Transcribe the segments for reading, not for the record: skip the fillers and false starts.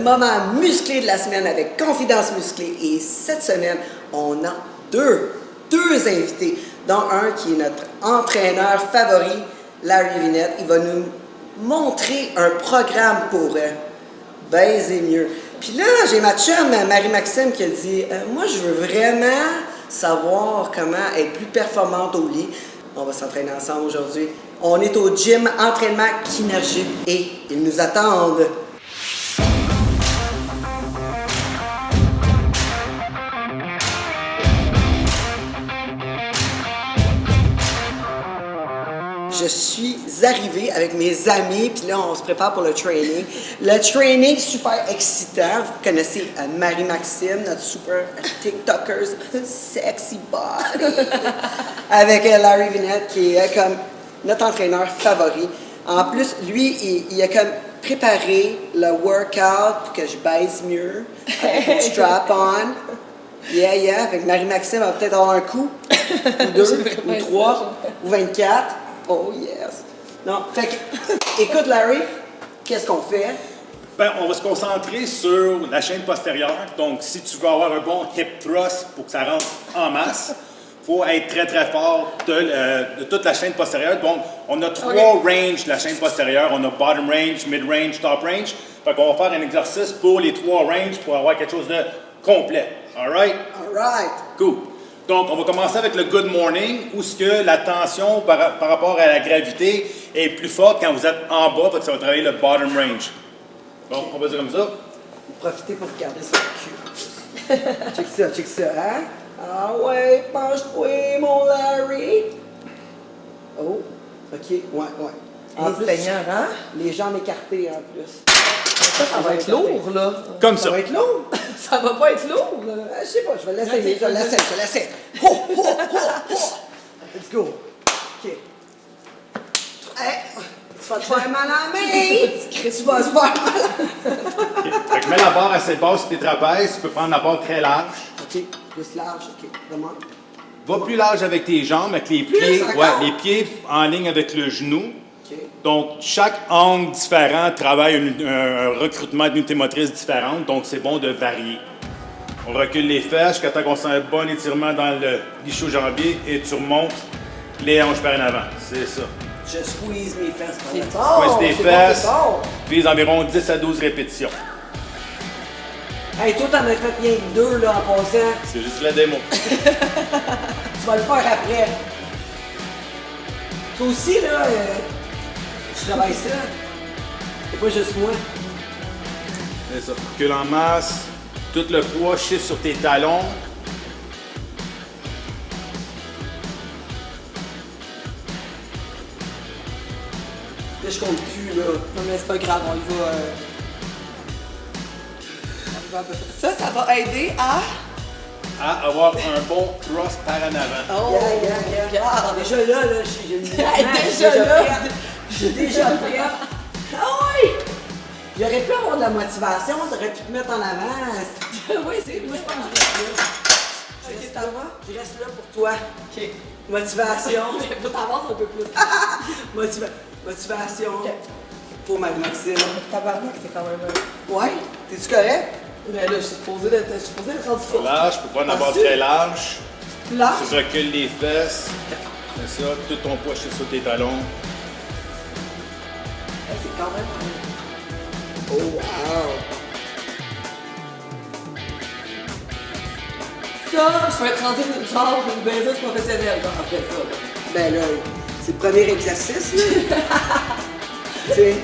moment musclé de la semaine avec Confidence Musclée. Et cette semaine, on a deux invités, dont un qui est notre entraîneur favori, Larry Vinette. Il va nous montrer un programme pour baiser mieux. Puis là, j'ai ma chum, Marie-Maxime, qui a dit moi, je veux vraiment savoir comment être plus performante au lit. On va s'entraîner ensemble aujourd'hui. On est au gym Entraînement Kinergie et ils nous attendent. Je suis arrivée avec mes amis, puis là, on se prépare pour le training. Le training, super excitant. Vous connaissez Marie-Maxime, notre super TikToker sexy body. Avec Larry Vinette, qui est comme notre entraîneur favori. En plus, lui, il a comme préparé le workout pour que je baise mieux. Strap-on. Yeah. Avec Marie-Maxime, on va peut-être avoir un coup. Ou deux, ou trois, ou 24. Oh yes! Non, fait que, écoute Larry, qu'est-ce qu'on fait? Ben, on va se concentrer sur la chaîne postérieure. Donc, si tu veux avoir un bon hip thrust pour que ça rentre en masse, il faut être très fort de toute la chaîne postérieure. Donc, on a trois ranges de la chaîne postérieure. On a bottom range, mid range, top range. Fait qu'on va faire un exercice pour les trois ranges pour avoir quelque chose de complet. All right? All right. Cool. Donc, on va commencer avec le good morning, où ce que la tension par rapport à la gravité est plus forte quand vous êtes en bas, parce que ça va travailler le bottom range. Donc, on va dire comme ça. Profitez pour regarder sur le cul. Check ça, hein? Ah ouais, penche-toi, mon Larry. Oh, ok, ouais. En plus, Seigneur, hein? les jambes écartées en plus. Ça va être lourd, là. Comme ça. Ça va être lourd. Ça va pas être lourd, là. Je sais pas, je vais l'essayer, je l'essaie. Ho. Let's go. OK. Hey, tu vas te faire mal à la main. Tu vas te faire mal à la main. Fait que mets la barre assez basse sur tes trapèzes. Tu peux prendre la barre très large. OK, plus large, OK. Demande. Va plus large avec tes jambes, avec les pieds. encore? Les pieds en ligne avec le genou. OK. Donc, chaque angle différent travaille un recrutement d'unités motrices différentes. Donc, c'est bon de varier. On recule les fesses jusqu'à temps qu'on sent un bon étirement dans le l'ischio-jambier et tu remontes les hanches par en avant. C'est ça. Je squeeze mes fesses. C'est Squeeze bon. tes C'est fesses. bon. Vise environ 10 à 12 répétitions. Hey, toi, t'en as fait rien que deux, là, en passant. C'est juste la démo. Tu vas le faire après. Toi aussi, là, tu travailles ça. C'est pas juste moi. C'est ça. Recule en masse. Tout le poids chiffre sur tes talons. Là, je compte plus, là. Non, mais c'est pas grave, on y va. Ça va aider à. À avoir un bon thrust par en avant. Oh, Yeah. regarde. Déjà là, j'ai une J'ai déjà prêt. Ah oui! J'aurais pu avoir de la motivation, t'aurais pu te mettre en avant. Oui, c'est Moi, je pense que je reste là. Je reste là pour toi. OK. Motivation. Faut t'avancer un peu plus. Motivation. Pour Marie-Maxime. Tabarnak, c'est quand même. Ouais? T'es-tu correct? Mais là, je suis supposée d'être rendu fort. Large, pour prendre la barre très large. Plus large? Tu recules les fesses. C'est ça. Tout ton poids chiffre sur tes talons. C'est quand même. Oh wow! Ça, je vais être rendu genre une baiseuse professionnelle après ça. Là. Ben là, c'est le premier exercice, là. Tu sais.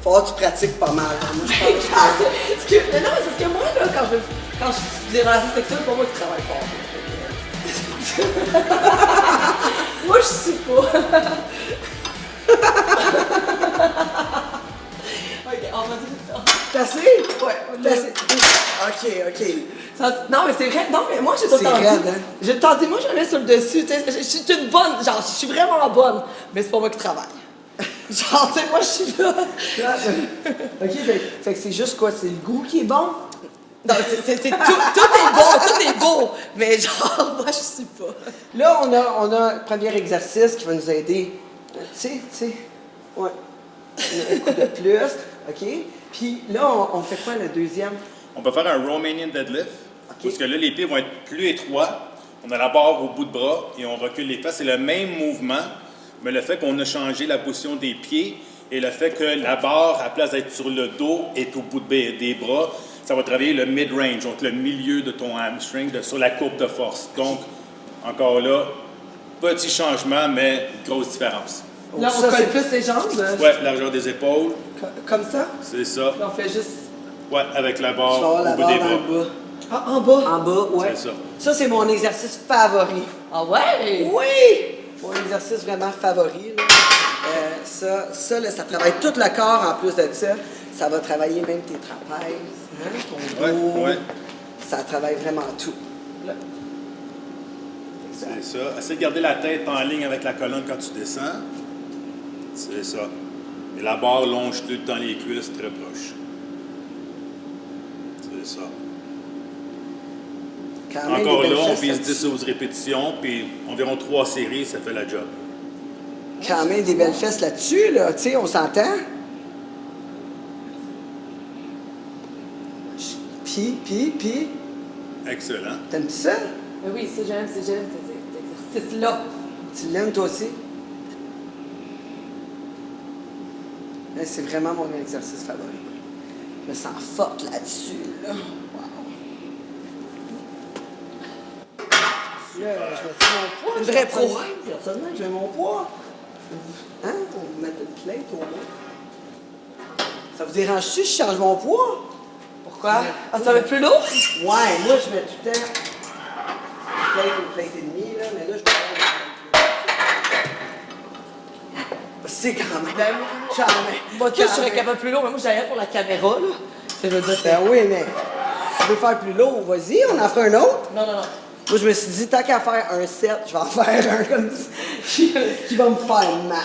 Faut que tu pratiques pas mal. Moi, je pense que... Mais non, parce que moi, là, quand je suis des relations sexuelles, pour moi, je travaille fort. Moi, je suis pas. Ok, on va dire ça. T'as assez? Ouais, T'as assez? OK. Non, mais c'est vrai. Non, mais moi, j'ai tout le temps dit. raide, hein? J'ai tout le temps dit, moi, je mets sur le dessus. Tu sais, je suis une bonne. Genre, je suis vraiment bonne. Mais c'est pas moi qui travaille. Genre, tu sais, moi, je suis là. OK, fait que c'est juste quoi? C'est le goût qui est bon? Non, tout est bon, tout est beau. Mais genre, moi, je suis pas. Là, on a un premier exercice qui va nous aider. Tu sais. Ouais. Un coup de plus. OK? Puis là, on fait quoi le deuxième? On peut faire un Romanian deadlift. OK. Parce que là, les pieds vont être plus étroits. On a la barre au bout de bras et on recule les fesses. C'est le même mouvement, mais le fait qu'on a changé la position des pieds et le fait que la barre, à place d'être sur le dos, est au bout des bras, ça va travailler le mid-range, donc le milieu de ton hamstring, sur la courbe de force. Donc, encore là, petit changement, mais grosse différence. Là, on Ça, colle c'est- plus les jambes. Ouais, largeur des épaules, Comme ça. c'est ça. Là, on fait juste. Ouais, avec la Tu vas avoir barre la au bout barre des dans bras. le bas. Ah, en bas. En bas, ouais. C'est ça. Ça, c'est mon exercice favori. Ah ouais? Oui! Mon exercice vraiment favori. Là. Ça là, ça travaille tout le corps en plus de ça. Ça va travailler même tes trapèzes, ton Ouais, dos. ouais. Ça travaille vraiment tout. Là. C'est ça. Essaie de garder la tête en ligne avec la colonne quand tu descends. C'est ça. Et la barre longe tout le temps les cuisses très proches. C'est ça. Quand même, Encore des là, belles on fesses vise là-dessus. 10 12 répétitions, puis environ 3 séries, ça fait la job. Quand même des belles fesses là-dessus, là. Tu sais, on s'entend? Puis, Excellent. t'aimes ça? Mais oui, ça, j'aime cet exercice-là. Tu l'aimes toi aussi? C'est vraiment mon exercice favori. Je me sens forte là-dessus, là. Wow. Là, je me suis mon poids. Une vraie pro. Personnellement, je mets mon poids. Hein? On va mettre une plainte au moins. Ça vous dérange-tu si je change mon poids? Pourquoi? Ah, ça va être plus lourd? Ouais, moi, je mets tout le temps une plainte et demie, là, mais là, je peux faire c'est quand même. Ben, Jamais. moi, je serais capable plus lourd, mais moi, j'allais pour la caméra, là. Ça veut dire Ben oui, mais tu veux faire plus lourd, vas-y, on en fera un autre. Non, non, non. Moi, je me suis dit, tant qu'à faire un set, je vais en faire un comme ça, qui va me faire mal.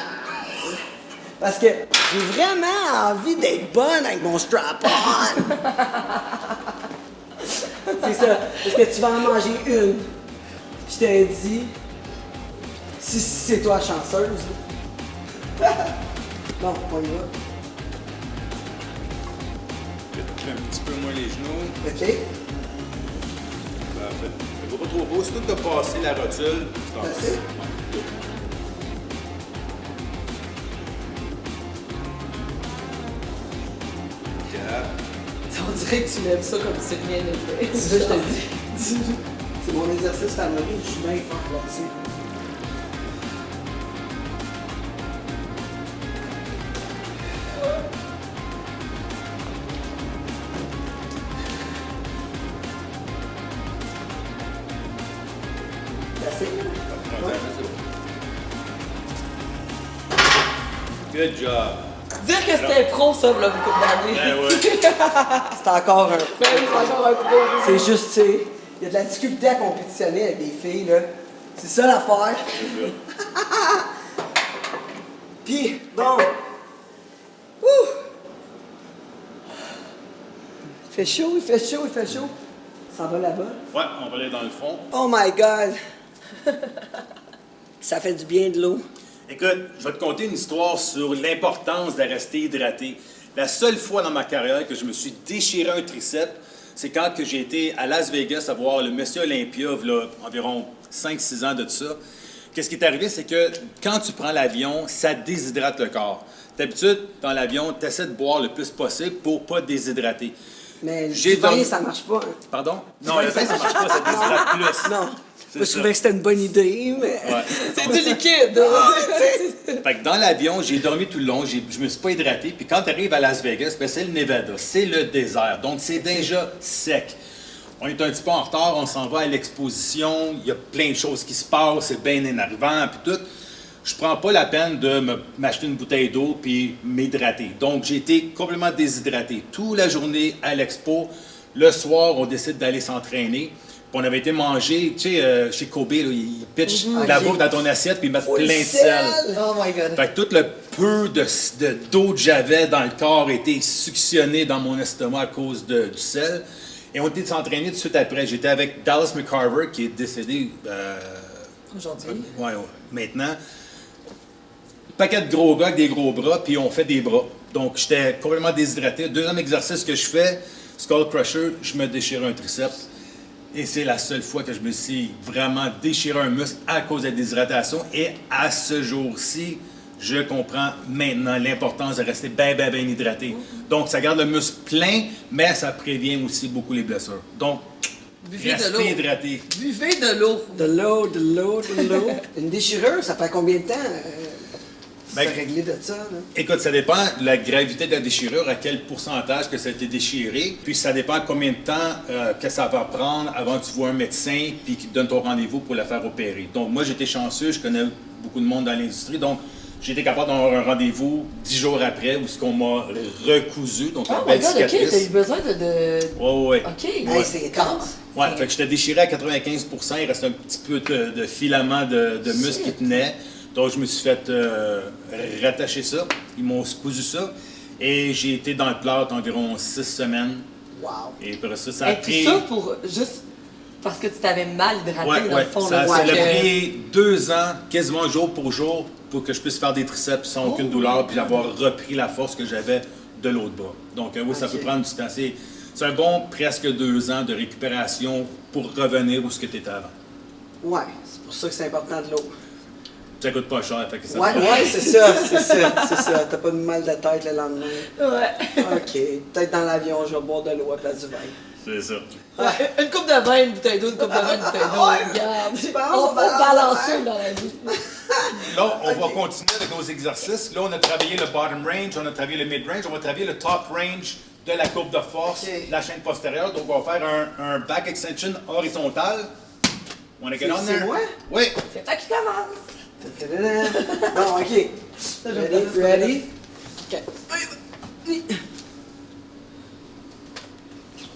Parce que j'ai vraiment envie d'être bonne avec mon strap-on. C'est ça. Parce que tu vas en manger une. Je t'ai dit, si c'est toi chanceuse. Bon, on y va. Fais un petit peu moins les genoux. OK? Parfait. Ne va pas trop beau. C'est tout de passer la rotule. C'est en Assez? On dirait que tu lèves ça comme si rien n'était. C'est ça, je te dis. C'est mon exercice favori, je suis bien fort là-dessus. C'est assez? Good job. Dire que c'était pro, ça, là, beaucoup d'années. Ben ouais. C'est encore un. Ben oui, c'est encore un pro. C'est juste, tu sais, il y a de la difficulté à compétitionner avec des filles, là. C'est ça l'affaire. Puis, bon. Ouh! Il fait chaud, il fait chaud, il fait chaud. Ça va là-bas. Ouais, on va aller dans le fond. Oh my God! Ça fait du bien de l'eau. Écoute, je vais te conter une histoire sur l'importance de rester hydraté. La seule fois dans ma carrière que je me suis déchiré un triceps, c'est quand que j'ai été à Las Vegas à voir le Monsieur Olympia, là, environ 5-6 ans de ça. Qu'est-ce qui est arrivé, c'est que quand tu prends l'avion, ça déshydrate le corps. D'habitude, dans l'avion, tu essaies de boire le plus possible pour pas déshydrater. Mais le J'ai vin, dormi- ça marche pas. Hein. Pardon? Non, le vin, ça marche pas, ça déshydrate plus. Non. C'est Je ça. trouvais que c'était une bonne idée, mais. Ouais. C'est du liquide. Fait que dans l'avion, j'ai dormi tout le long, je me suis pas hydraté. Puis quand tu arrives à Las Vegas, ben c'est le Nevada, c'est le désert. Donc c'est déjà sec. On est un petit peu en retard, on s'en va à l'exposition, il y a plein de choses qui se passent, c'est bien énervant, puis tout. Je prends pas la peine de m'acheter une bouteille d'eau puis m'hydrater. Donc j'ai été complètement déshydraté toute la journée à l'expo. Le soir, on décide d'aller s'entraîner. Puis on avait été manger, tu sais, chez Kobe, là, ils pitchent de la Ok. bouffe dans ton assiette puis ils mettent Full plein de sel. sel. Oh my God. Fait que tout le peu d'eau que j'avais dans le corps était suctionné dans mon estomac à cause du sel. Et on était s'entraîner tout de suite après. J'étais avec Dallas McCarver, qui est décédé Aujourd'hui. maintenant. Paquet de gros gars avec des gros bras, puis on fait des bras. Donc, j'étais complètement déshydraté. Deuxième exercice que je fais, Skull Crusher, je me déchire un triceps. Et c'est la seule fois que je me suis vraiment déchiré un muscle à cause de la déshydratation. Et à ce jour-ci, je comprends maintenant l'importance de rester bien hydraté. Donc, ça garde le muscle plein, mais ça prévient aussi beaucoup les blessures. Donc, Buvez de restez l'eau. hydraté. Buvez de l'eau. De l'eau. Une déchirure, ça prend combien de temps Ben, se régler de ça? Là? Écoute, ça dépend de la gravité de la déchirure, à quel pourcentage que ça a été déchiré, puis ça dépend combien de temps que ça va prendre avant que tu vois un médecin puis qu'il te donne ton rendez-vous pour la faire opérer. Donc moi, j'étais chanceux, je connais beaucoup de monde dans l'industrie, donc j'ai été capable d'avoir un rendez-vous 10 jours après où ce qu'on m'a recousu, donc Oh une my belle god, ok, cicatrice. t'as eu besoin de... Ouais. Ok, Hey, c'est intense. Ouais, fait que j'étais déchiré à 95%, il restait un petit peu de filament de muscle qui tenait. Donc, je me suis fait rattacher ça. Ils m'ont cousu ça. Et j'ai été dans le plâtre environ 6 semaines. Wow. Et après ça, ça a Et tout pris... ça pour juste parce que tu t'avais mal hydraté Ouais, dans ouais. le fond. Ça, là, ça a donc, pris 2 ans, quasiment jour pour jour, pour que je puisse faire des triceps sans aucune douleur, puis avoir repris la force que j'avais de l'autre bras. Donc, oui, ça peut prendre du temps. C'est un bon presque 2 ans de récupération pour revenir où ce que tu étais avant. Ouais, c'est pour ça que c'est important de l'eau. Ça coûte pas cher, fait que ça Ouais, c'est ça. T'as pas de mal de tête le lendemain. Ouais. OK. Peut-être dans l'avion, je vais boire de l'eau à la place du vin. C'est ça. Ouais. Une coupe de vin, une bouteille d'eau, une coupe de vin, une bouteille d'eau. Regarde. Tu penses, On on va balance, balancer ouais. dans la vie. Là, on va continuer avec nos exercices. Là, on a travaillé le bottom range, on a travaillé le mid range, on va travailler le top range de la courbe de force, Ok. la chaîne postérieure. Donc, on va faire un back extension horizontal. On est C'est moi? Oui. C'est toi qui commence. Bon, OK. Ready? OK.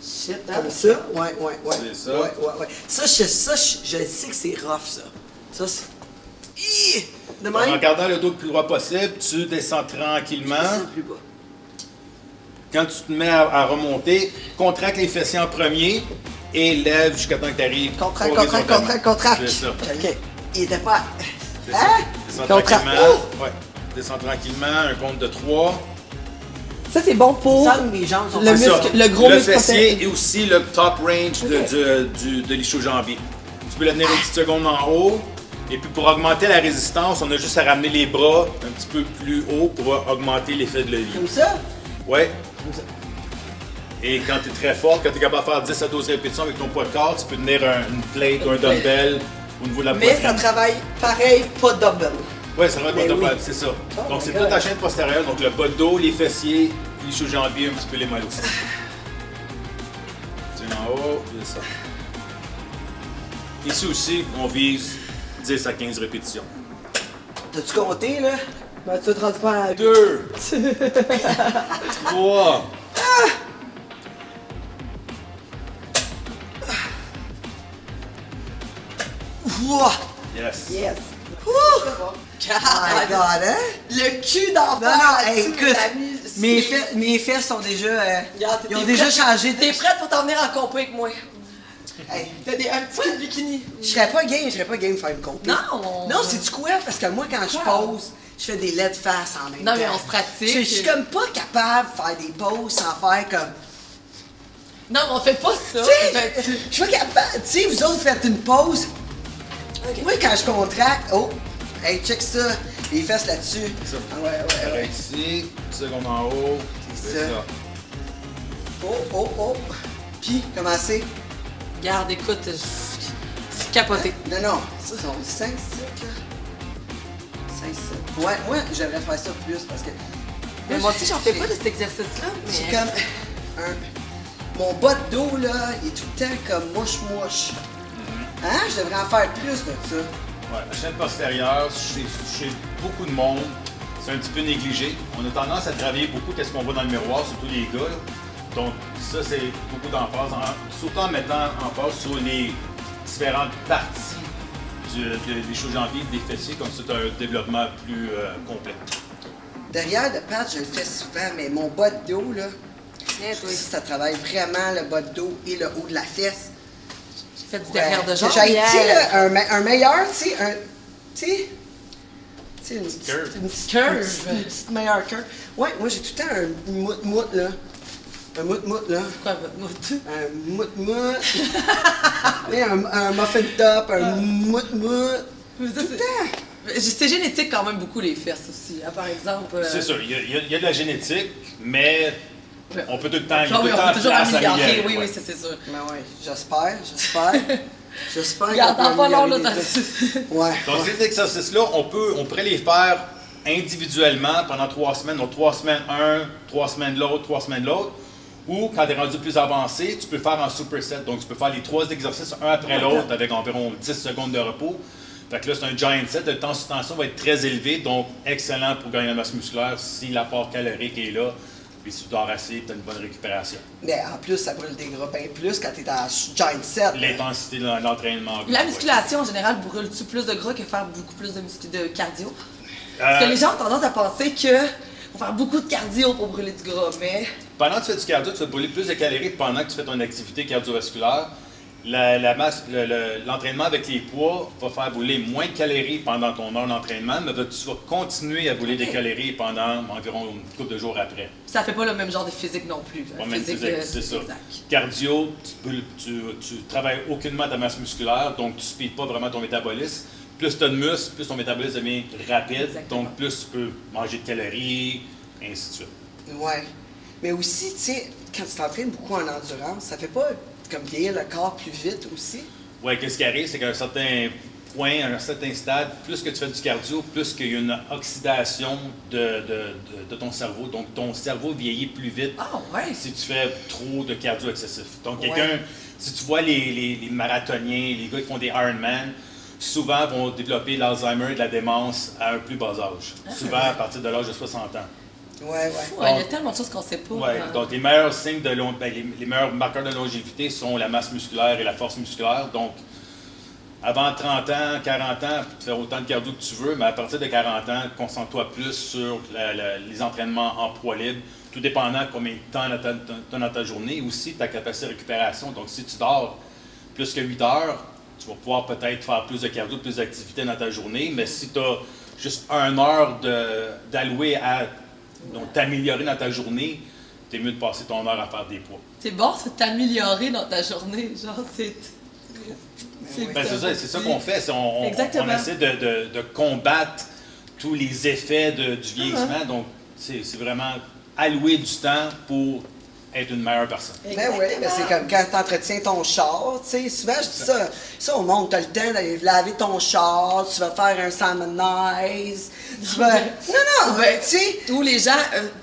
Shit, hein? Comme ça? Ouais. C'est ça. Ouais. Ça, je sais que c'est rough, ça. Ça, c'est... Hi! De En même? gardant le dos le plus droit possible, tu descends tranquillement. C'est plus bas. Quand tu te mets à remonter, contracte les fessiers en premier et lève jusqu'à temps que tu arrives. Contracte. C'est ça. OK. Il était pas... C'est ça. Hein? Descends Contracte. tranquillement. Ouais. Descends tranquillement, un compte de 3. Ça, c'est bon pour Ça, mes jambes sont le pas- muscle, Ça. le gros le muscle fessier protège. et aussi le top range de l'ischio-jambier. Tu peux le tenir une petite seconde en haut. Et puis pour augmenter la résistance, on a juste à ramener les bras un petit peu plus haut pour augmenter l'effet de levier. Comme ça? Ouais. Et quand tu es très fort, quand tu es capable de faire 10 à 12 répétitions avec ton poids de corps, tu peux tenir une plate ou un dumbbell au niveau de la Mais poitrine. ça travaille pareil, pas de double. Oui, ça va être Ben ton oui. dumbbell, c'est ça. Oh Donc my c'est God. toute ta chaîne postérieure, donc le bas de dos, les fessiers, l'ischio-jambier, un petit peu les malles aussi. Tiens en haut, c'est ça. Ici aussi, on vise 10 à 15 répétitions. T'as-tu compté, là? Ben, tu te rends pas à 2, 3, Ouah! yes. Yes. Oh my God, hein? Le cul d'enfant. Non, hey, tu écoute, l'as mis- mes fesses sont déjà... Regarde, ils ont t'es déjà prête- changé. T'es prête pour t'en venir en compé avec moi? Hey, T'as un petit cul de bikini. je serais pas game de faire une compé. Non. Non, c'est-tu quoi? Parce que moi, quand je pose, je fais des LED face en même temps. Non, mais on se pratique. Je suis comme pas capable de faire des poses sans faire comme... Non, mais on fait pas ça. Tu sais, Ben, tu- je suis pas capable... Tu sais, vous autres faites une pause. Moi, quand je contracte... Oh! Hey, check ça. Les fesses là-dessus. Ça. Ah ouais. Arrête ici, seconde en haut, C'est c'est ça. ça. Oh. Puis, comment c'est? Regarde, écoute, c'est capoté. Non. Ça, sont 5, 7, là. 5, 7. Ouais, moi, j'aimerais faire ça plus parce que... Mais moi aussi, j'en fais pas de cet exercice-là. C'est Mais... comme mon bas de dos, là, il est tout le temps comme mouche. Hein? Je devrais en faire plus de ça. Ouais, la chaîne postérieure, chez beaucoup de monde, c'est un petit peu négligé. On a tendance à travailler beaucoup qu'est-ce qu'on voit dans le miroir, surtout les gars. Là. Donc ça, c'est beaucoup d'emphase, surtout en mettant emphase sur les différentes parties des choses-janvier, des fessiers, comme ça, tu as un développement plus complet. Derrière de patte, je le fais souvent, mais mon bas de dos, là, Viens, toi. ça travaille vraiment le bas de dos et le haut de la fesse. J'ai fait du derrière de Ouais. jambe. J'ai, tu sais, hier. là, un meilleur, tu sais, sais, une Curve. Une petite curve. Une petite meilleure curve. Ouais, moi j'ai tout le temps un mout-mout, là. Un mout-mout, là. Quoi, votre mout? Un mout-mout. Et un muffin top, un mout-mout. Mais ça, c'est génétique quand même beaucoup, les fesses aussi. Hein, par exemple. C'est sûr, il y a de la génétique, mais Ouais. on peut tout le temps, il y a Ah tout oui, le on temps peut toujours place à améliorer. améliorer, Oui, ouais. oui, ça, c'est sûr. Ben ouais, j'espère. J'espère Regarde, qu'on dans peut pas long, là, améliorer t'as... les- Ouais. Donc, ces exercices-là, on pourrait les faire individuellement pendant 3 semaines. Donc, 3 semaines un, 3 semaines l'autre, 3 semaines l'autre. Ou, quand tu es rendu plus avancé, tu peux faire en superset. Donc, tu peux faire les 3 exercices un après l'autre avec environ 10 secondes de repos. Fait que là, c'est un giant set. Le temps sous tension va être très élevé, donc excellent pour gagner la masse musculaire si l'apport calorique est là. Puis si tu dors assez, tu as une bonne récupération. Mais en plus, ça brûle des gras bien plus quand t'es en giant set. L'intensité de l'entraînement. La musculation, en général, brûle-tu plus de gras que faire beaucoup plus de cardio? Parce que les gens ont tendance à penser que faut faire beaucoup de cardio pour brûler du gras, mais... Pendant que tu fais du cardio, tu vas brûler plus de calories que pendant que tu fais ton activité cardiovasculaire. L'entraînement avec les poids va faire brûler moins de calories pendant ton heure d'entraînement, mais tu vas continuer à brûler des calories pendant environ une couple de jours après. Ça fait pas le même genre de physique non plus. Pas même physique, c'est ça. Exact. Cardio, tu travailles aucunement ta masse musculaire, donc tu ne speeds pas vraiment ton métabolisme. Plus tu as de muscles, plus ton métabolisme devient rapide, Exactement. donc plus tu peux manger de calories, et ainsi de suite. Ouais. Mais aussi, tu sais, quand tu t'entraînes beaucoup en endurance, ça fait pas comme vieillir le corps plus vite aussi? Oui, qu'est-ce qui arrive, c'est qu'à un certain point, à un certain stade, plus que tu fais du cardio, plus qu'il y a une oxydation de ton cerveau. Donc, ton cerveau vieillit plus vite Ah ouais! si tu fais trop de cardio excessif. Donc, Ouais. si tu vois les marathoniens, les gars qui font des Ironman, souvent vont développer l'Alzheimer et de la démence à un plus bas âge. Souvent à partir de l'âge de 60 ans. Ouais. Fou, hein, il y a tellement de choses qu'on sait pas. Ouais, hein. donc les meilleurs signes les meilleurs marqueurs de longévité sont la masse musculaire et la force musculaire. Donc, avant 30 ans, 40 ans, tu fais autant de cardio que tu veux, mais à partir de 40 ans, concentre-toi plus sur les entraînements en poids libre, tout dépendant de combien de temps tu as dans ta journée, et aussi ta capacité de récupération. Donc, si tu dors plus que 8 heures, tu vas pouvoir peut-être faire plus de cardio, plus d'activité dans ta journée, mais si tu as juste 1 heure d'allouer à t'améliorer dans ta journée, t'es mieux de passer ton heure à faire des poids. C'est bon, c'est t'améliorer dans ta journée. Genre, c'est. Ben, c'est ça qu'on fait. On Exactement. essaie de combattre tous les effets du vieillissement. Donc, c'est vraiment allouer du temps pour être une meilleure personne. Ben oui, ben c'est comme quand tu entretiens ton char, tu sais, souvent je dis ça au monde, tu as le temps d'aller laver ton char, tu vas faire un salmonize, tu vas... Non, ben tu sais... Où les gens,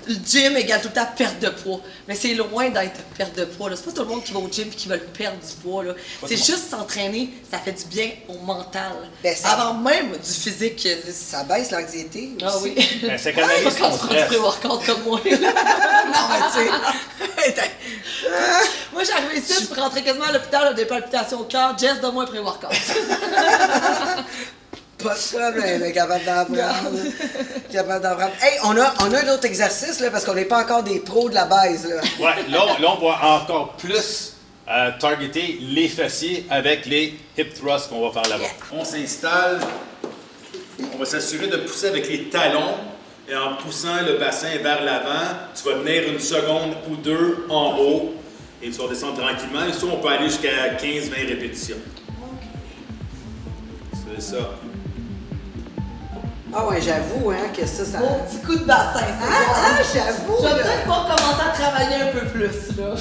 le gym égale tout le temps perte de poids. Mais c'est loin d'être perte de poids. là. C'est pas tout le monde qui va au gym et qui veut perdre du poids. Là. C'est tout le juste s'entraîner, ça fait du bien au mental. Ben, ça- Avant même du physique. Ça baisse l'anxiété aussi. Ah oui. Ben, ça canalise Quand ton tu prends du stress. pré-workout comme moi. Non, mais tu sais... Moi, j'arrivais ici, je rentrais quasiment à l'hôpital, j'ai des palpitations au cœur. Jess, donne-moi un pré-workout. Pas de problème, mais capable d'apprendre. Capable d'apprendre. Hey, on a un autre exercice, là, parce qu'on n'est pas encore des pros de la base, là. Ouais, là, on va encore plus targeter les fessiers avec les hip thrusts qu'on va faire là-bas. On s'installe, on va s'assurer de pousser avec les talons et en poussant le bassin vers l'avant, tu vas tenir une seconde ou deux en haut et tu vas descendre tranquillement. Et ça, on peut aller jusqu'à 15-20 répétitions. C'est ça. Ah ouais, j'avoue, hein, que ça... Mon petit coup de bassin, c'est j'avoue, Je vais là. peut-être pas commencer à travailler un peu plus, là.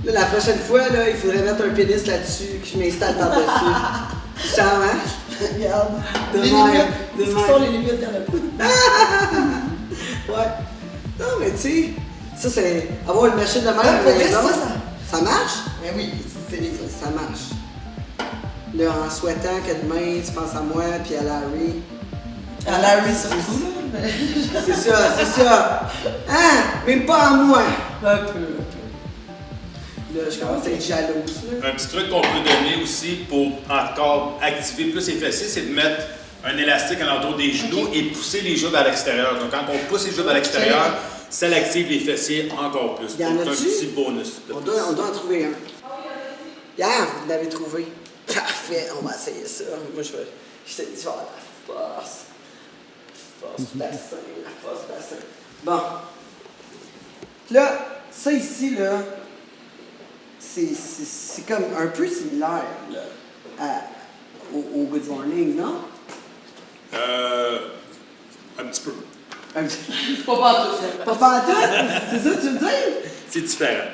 Là, la prochaine fois, là, il faudrait mettre un pénis là-dessus, que je m'installe par-dessus. Ça marche? Regarde. De Les même, limites. de Ce qui même. sont les limites vers le coup. Ouais. Non, mais tu sais, ça, c'est... Avoir une machine de même à la pour vrai, maison, ça marche? Mais oui, Ça marche. Là, en souhaitant que demain, tu penses à moi, puis à Larry. À Larry surtout, là. mais- C'est ça. Hein? Même pas à moi. Un peu. Là, je commence à être jalouse, là. Un petit truc qu'on peut donner aussi pour encore activer plus les fessiers, c'est de mettre un élastique alentour des genoux et pousser les jambes à l'extérieur. Donc, quand on pousse les jambes à l'extérieur, ça active les fessiers encore plus. Y en Donc, c'est un a-tu? petit bonus. de On plus. doit en trouver un. Hier, vous l'avez trouvé. Parfait, on va essayer ça. Moi, je vais avoir la force. Force bassin, la force bassin. Bon. Là, ça ici, là, c'est comme un peu similaire là, au Good Morning, non? Un petit peu. C'est pas partout, ça. Pas pantoute? C'est ça que tu veux dire? C'est différent.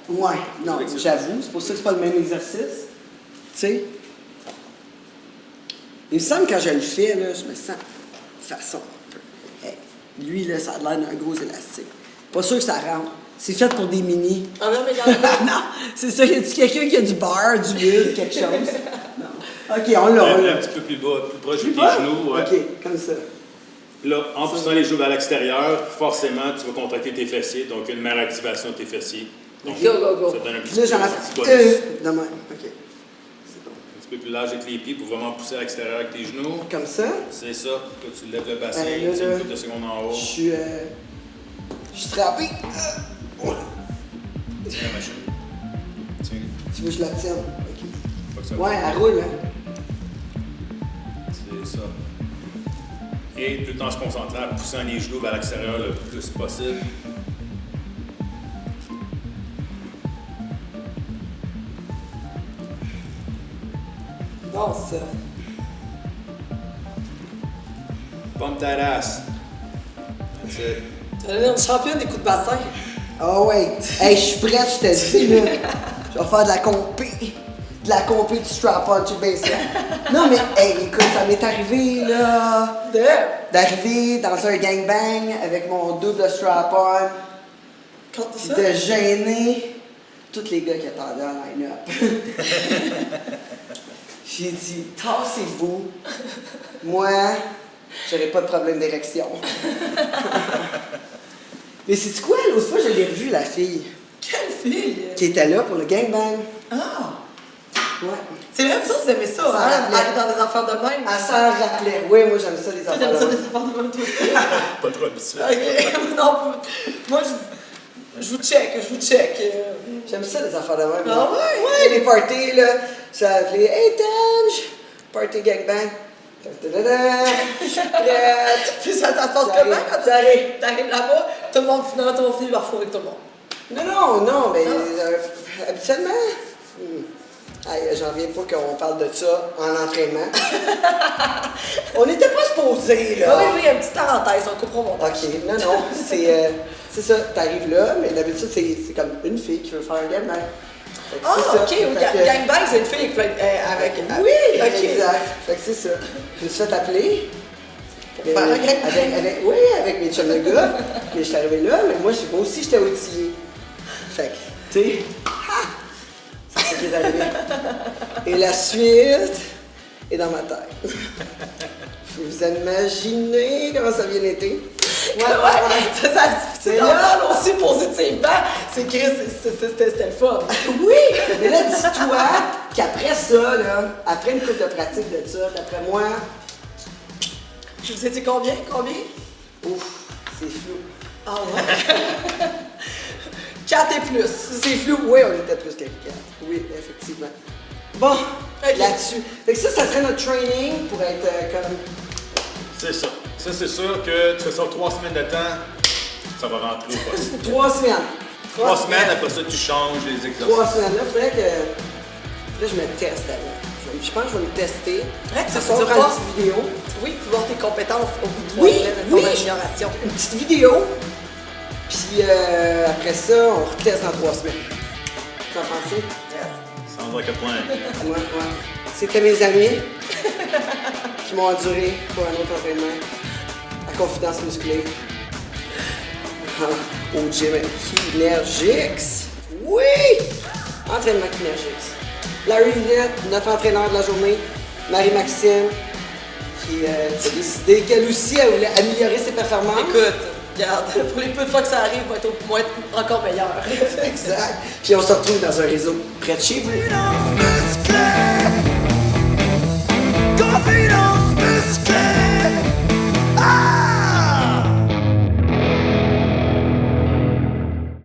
Ouais, non, j'avoue, c'est pour ça que c'est pas le même exercice. Tu sais? Il me semble que quand je le fais, là, je me sens de façon un peu. Hey, lui, là, ça a l'air d'un gros élastique. Pas sûr que ça rentre. C'est fait pour des mini. Ah non, mais regarde. Non, c'est ça, y a-tu quelqu'un qui a du beurre, du huile, quelque chose? Non. Ok, on l'a. Un petit peu plus bas, plus proche de tes genoux. Ouais. Ok, comme ça. Là, en poussant les genoux vers l'extérieur, forcément, tu vas contracter tes fessiers, donc une meilleure activation de tes fessiers. Donc, Go, go, go. ça te donne un petit, Là, j'en petit bonus. de même. Ok. C'est bon. Un petit peu plus large avec les pieds pour vraiment pousser à l'extérieur avec tes genoux. Comme ça. C'est ça. Là, tu lèves le bassin, Là, tu là, une couple de secondes en haut. Je suis trappé. Tiens la machine. Tiens. Tu veux que je la tienne? Ok. Pas que ça Ouais, elle roule, hein? C'est ça. Et tout en se concentrant à pousser les genoux vers l'extérieur le plus possible. Bon, ça. Pompe ta race. That's it. Tu vas devenir une championne des coups de bassin. Ah ouais. Hey, je suis prête, je te dis, là. Je vais faire de la compé. De la compé du strap-on, tu sais bien ça. Non, mais, hey, écoute, ça m'est arrivé, là, d'arriver dans un gangbang avec mon double strap-on, Quand ça? de gêner tous les gars qui attendaient en line-up. J'ai dit, tassez-vous. Moi, j'aurais pas de problème d'érection. Mais c'est quoi, l'autre fois, je l'ai revue, la fille, Quelle fille! qui était là pour le gangbang. Ah! Ouais. C'est vrai, vous aimez ça, Ça hein? rappelait. Aller dans des affaires de même. Elle s'en rappelait. Oui, moi, j'aime ça, les Toi, affaires. t'aimes ça, de des même. affaires de même, toi aussi? Pas trop habitué. Ok, non, moi, je vous check. J'aime ça, les affaires de même. Ah ouais? Ouais, les parties, là. Ça appelait Hey, Tange! Party gangbang. Ta-ta-ta-ta. Je suis prête. Puis ça se passe comment quand J'arrive. t'arrives là-bas? Tout le monde, finalement, ton fille va refouler tout le monde. Non, mais habituellement, hey, j'en reviens pas qu'on parle de ça en entraînement. On n'était pas supposés, là. Ah oui, une petite parenthèse, on coupera mon montage. Ok, non, c'est ça, t'arrives là, mais d'habitude, c'est comme une fille qui veut faire un gangbang. Fait que Ah, c'est ça. ok, oui, Fait que- gangbang, c'est une fille avec plein avec. Oui, ok. exact. Fait que c'est ça. Je me suis fait appeler. faire un gangbang. Oui, avec mes chums de gars. Mais je suis arrivé là, mais moi aussi, j'étais outillé. Fait que, tu sais, c'est ce qui est arrivé. Et la suite est dans ma tête. Vous imaginez comment ça a bien été? Ouais, ça c'est Mais dans là- le aussi positivement. C'est Chris, c'était le fun. Oui! Mais là, dis-toi qu'après ça, là, après une couple de pratique de ça, d'après moi, Je vous ai dit combien? ouf, c'est flou. Ah ouais? 4 et plus. C'est flou, oui, on était plus que 4. Oui, effectivement. Bon, Ok. là-dessus. Fait que ça serait notre training pour être comme. C'est ça. Ça, c'est sûr que tu fais ça 3 semaines de temps, ça va rentrer au poste. 3 semaines. 3 semaines, après ça, tu changes les exercices. 3 semaines. Là, il faudrait que je me teste avant. Je pense que je vais me tester. Vrai que Ça tu sort vas une voir. petite vidéo. Oui, tu voir tes compétences au bout de 3 Oui, semaines de oui. ton amélioration. Une petite vidéo. Puis après ça, on reteste dans 3 semaines. Tu en penses? Sans dire à quel point. Ouais. C'était mes amis qui m'ont enduré pour un autre entraînement à confidence musclée. Au gym Kinergix. Oui! Entraînement Kinergix. Larry Vinette, notre entraîneur de la journée, Marie-Maxime, qui a décidé qu'elle aussi, elle voulait améliorer ses performances. Écoute, regarde, pour les peu de fois que ça arrive, va être au moins encore meilleur. Exact. Puis on se retrouve dans un réseau près de chez vous. Coffee don't